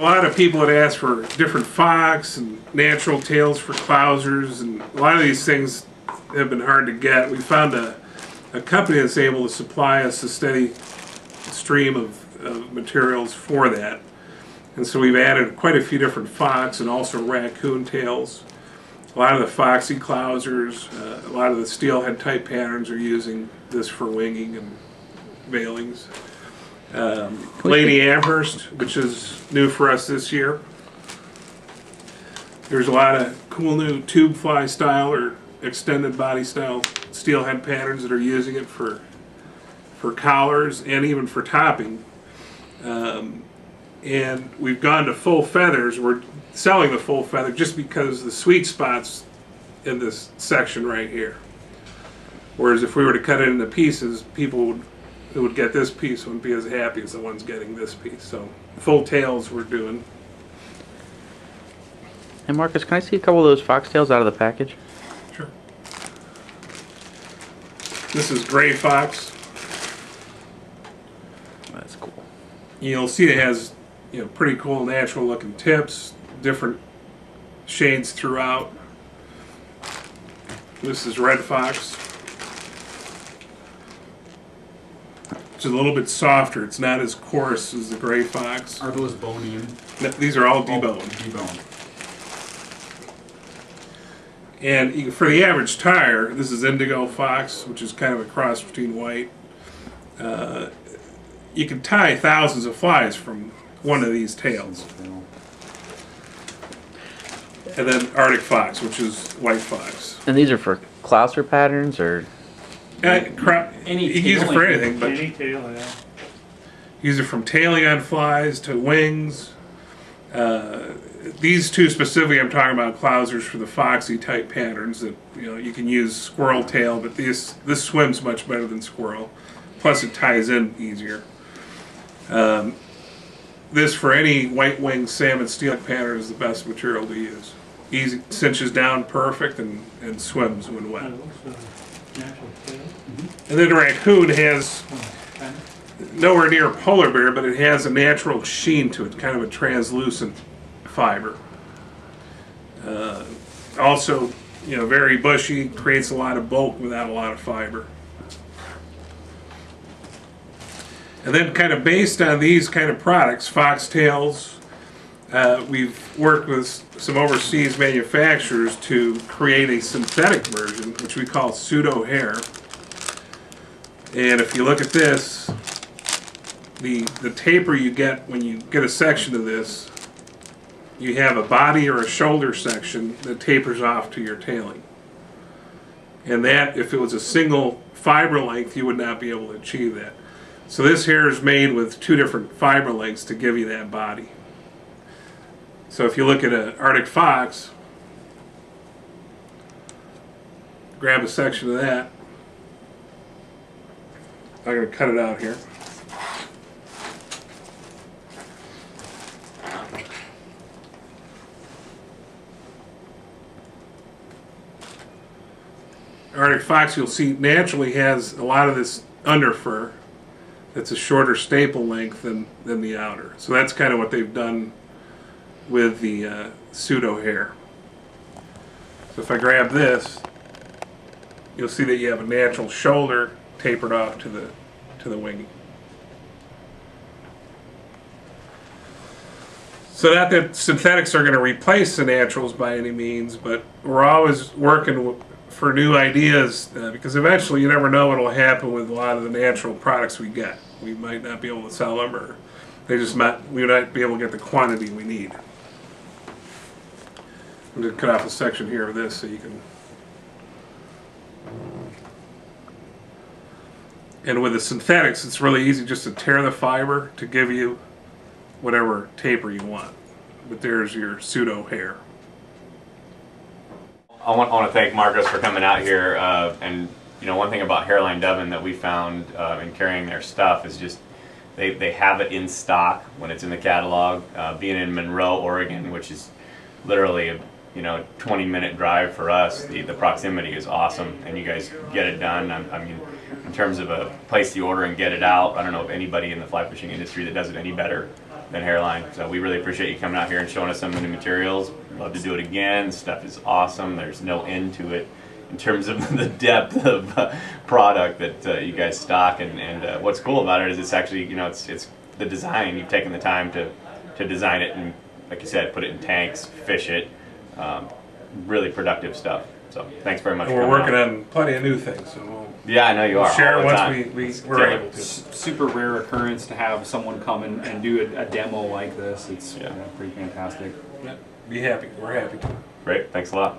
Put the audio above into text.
A lot of people had asked for different fox and natural tails for clousers, and a lot of these things have been hard to get. We found a company that's able to supply us a steady stream of materials for that. And so we've added quite a few different fox and also raccoon tails. A lot of the foxy clousers, a lot of the steelhead type patterns are using this for winging and veilings. Lady Amherst, which is new for us this year. There's a lot of cool new tube fly style or extended body style steelhead patterns that are using it for collars and even for topping. And we've gone to full feathers. We're selling the full feather just because the sweet spot's in this section right here. Whereas if we were to cut it into pieces, people who would get this piece wouldn't be as happy as the ones getting this piece. So full tails we're doing. Hey Marcus, can I see a couple of those foxtails out of the package? Sure. This is gray fox. That's cool. You'll see it has, pretty cool natural looking tips, different shades throughout. This is red fox. It's a little bit softer. It's not as coarse as the gray fox. Are those bone in? These are all deboned. Deboned. And for the average tire, this is indigo fox, which is kind of a cross between white. You can tie thousands of flies from one of these tails. And then Arctic fox, which is white fox. And these are for clouser patterns, or? You can use it for anything, but Any tail, yeah. use it from tailing on flies to wings. These two specifically, I'm talking about clousers for the foxy type patterns that you can use squirrel tail, but this swims much better than squirrel. Plus, it ties in easier. This for any white winged salmon steel pattern is the best material to use. Easy, cinches down perfect and swims when wet. Natural tail. And then the raccoon has nowhere near a polar bear, but it has a natural sheen to it, kind of a translucent fiber. Also, very bushy, creates a lot of bulk without a lot of fiber. And then kind of based on these kind of products, foxtails, we've worked with some overseas manufacturers to create a synthetic version, which we call pseudo hair. And if you look at this, the taper you get when you get a section of this, you have a body or a shoulder section that tapers off to your tailing. And that, if it was a single fiber length, you would not be able to achieve that. So this hair is made with two different fiber lengths to give you that body. So if you look at an Arctic fox, grab a section of that. I'm going to cut it out here. Arctic fox, you'll see, naturally has a lot of this underfur. That's a shorter staple length than the outer. So that's kind of what they've done with the pseudo hair. So if I grab this, you'll see that you have a natural shoulder tapered off to the wing. So not that synthetics are going to replace the naturals by any means, but we're always working for new ideas because eventually you never know what will happen with a lot of the natural products we get. We might not be able to sell them, or we might be able to get the quantity we need. I'm going to cut off a section here of this so you can. And with the synthetics, it's really easy just to tear the fiber to give you whatever taper you want. But there's your pseudo hair. I want to thank Marcus for coming out here. And one thing about Hareline Dubbin that we found in carrying their stuff is just they have it in stock when it's in the catalog. Being in Monroe, Oregon, which is literally a 20-minute drive for us, the proximity is awesome, and you guys get it done. I mean, in terms of a place the order and get it out, I don't know of anybody in the fly fishing industry that does it any better than Hareline. So we really appreciate you coming out here and showing us some of the new materials. We'd love to do it again. The stuff is awesome. There's no end to it in terms of the depth of product that you guys stock. And what's cool about it is it's actually, you know, it's the design. You've taken the time to design it and, like you said, put it in tanks, fish it. Really productive stuff. So thanks very much. And for we're coming working out. on plenty of new things, so we'll Yeah, I know you are. share all it the once time. we're great. able to. Super rare occurrence to have someone come and do a demo like this. It's Yeah. pretty fantastic. Yeah, be happy. We're happy to. Great. Thanks a lot.